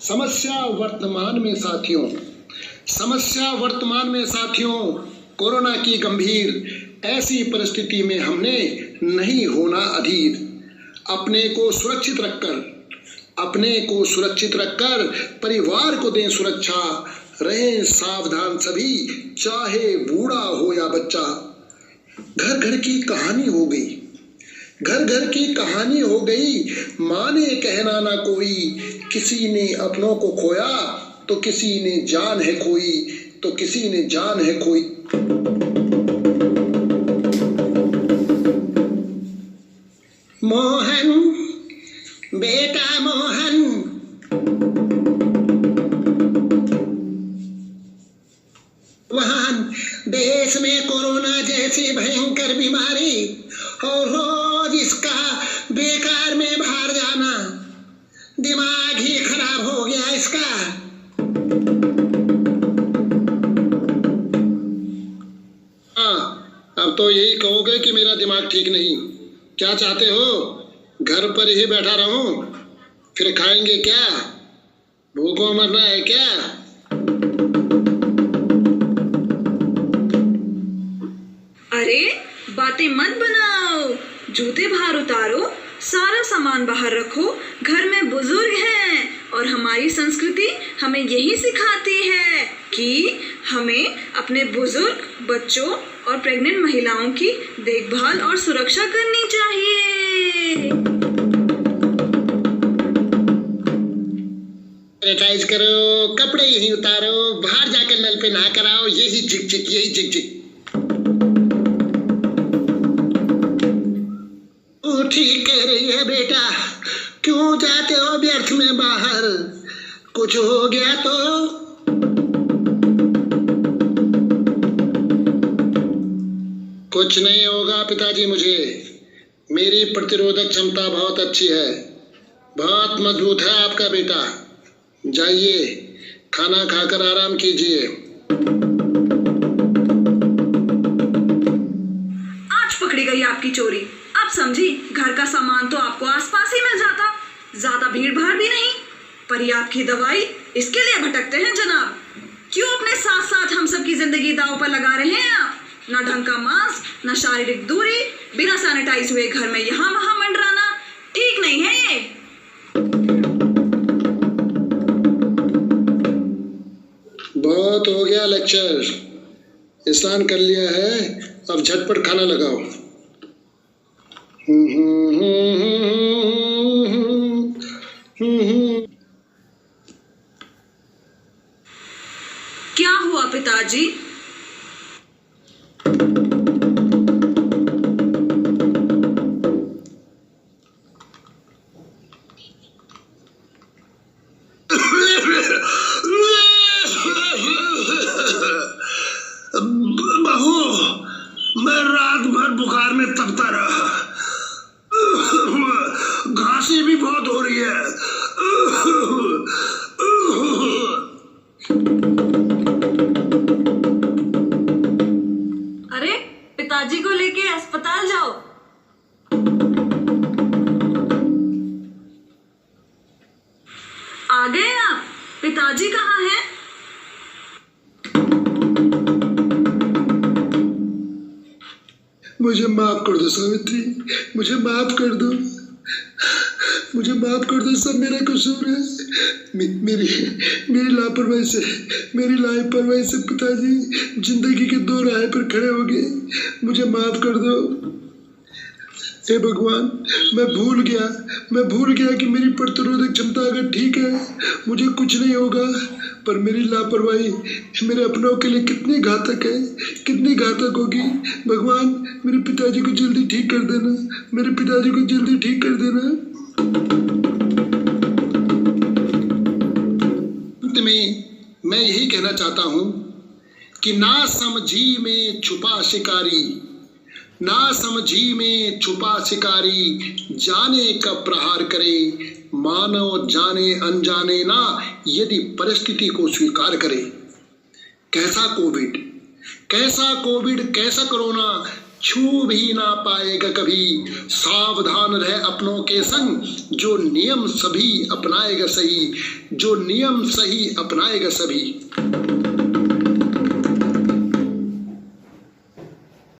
समस्या वर्तमान में साथियों कोरोना की गंभीर ऐसी परिस्थिति में हमने नहीं होना अधीर। अपने को सुरक्षित रखकर परिवार को दें सुरक्षा। रहें सावधान सभी, चाहे बूढ़ा हो या बच्चा। घर घर की कहानी हो गई, माने कहना ना कोई। किसी ने अपनों को खोया तो किसी ने जान है खोई। मोहन, बेटा मोहन, वहां देश में कोरोना जैसी भयंकर बीमारी और रोज इसका बेकार में बाहर जाना, दिमाग ही खराब हो गया इसका। अब तो यही कहोगे कि मेरा दिमाग ठीक नहीं। क्या चाहते हो? घर पर ही बैठा रहूं? फिर खाएंगे क्या? भूखों मरना है क्या? अरे बातें मत बनाओ, जूते बाहर उतारो, सारा सामान बाहर रखो। घर में बुजुर्ग हैं और हमारी संस्कृति हमें यही सिखाती है कि हमें अपने बुजुर्ग, बच्चों और प्रेग्नेंट महिलाओं की देखभाल और सुरक्षा करनी चाहिए। सैनिटाइज करो, कपड़े यही उतारो, बाहर जाकर नल पे ना कराओ। यही चिक। ठीक कह रही है बेटा, क्यों जाते हो व्यर्थ में बाहर? कुछ हो गया तो? कुछ नहीं होगा पिताजी मुझे। मेरी प्रतिरोधक क्षमता बहुत अच्छी है, बहुत मजबूत है आपका बेटा। जाइए खाना खाकर आराम कीजिए। आज पकड़ी गई आपकी चोरी। आप समझी, घर का सामान तो आपको आसपास ही मिल जाता, ज्यादा भीड़ भाड़ भी नहीं। पर ये आपकी दवाई, इसके लिए भटकते हैं जनाब। क्यों अपने साथ साथ हम सब की जिंदगी दांव पर लगा रहे हैं आप? ना ढंग का मास्क, ना शारीरिक दूरी, बिना सैनिटाइज हुए घर में यहाँ वहां मंडराना ठीक नहीं है ये। बहुत हो गया लेक्चर, स्नान कर लिया है, अब झटपट खाना लगाओ। क्या हुआ पिताजी? बहू, मैं रात भर बुखार में तपता रहा, घासी भी बहुत हो रही है। अरे पिताजी को लेके अस्पताल जाओ। आ गए आप? पिताजी कहाँ हैं? मुझे माफ कर दो सावित्री, मुझे माफ कर दो, सब मेरा कसूर है। मेरी लापरवाही से पिताजी जिंदगी के दो राह पर खड़े हो गए। मुझे माफ कर दो। हे भगवान, मैं भूल गया कि मेरी प्रतिरोधक क्षमता अगर ठीक है मुझे कुछ नहीं होगा, पर मेरी लापरवाही मेरे अपनों के लिए कितनी घातक होगी। भगवान, मेरे पिताजी को जल्दी ठीक कर देना। अंत में मैं यही कहना चाहता हूं कि ना समझी में छुपा शिकारी, जाने कब प्रहार करे। मानव जाने अनजाने ना, यदि परिस्थिति को स्वीकार करे। कैसा कोविड, कैसा कोरोना, छू भी ना पाएगा कभी। सावधान रहे अपनों के संग, जो नियम सभी अपनाएगा सही, जो नियम सही अपनाएगा सभी।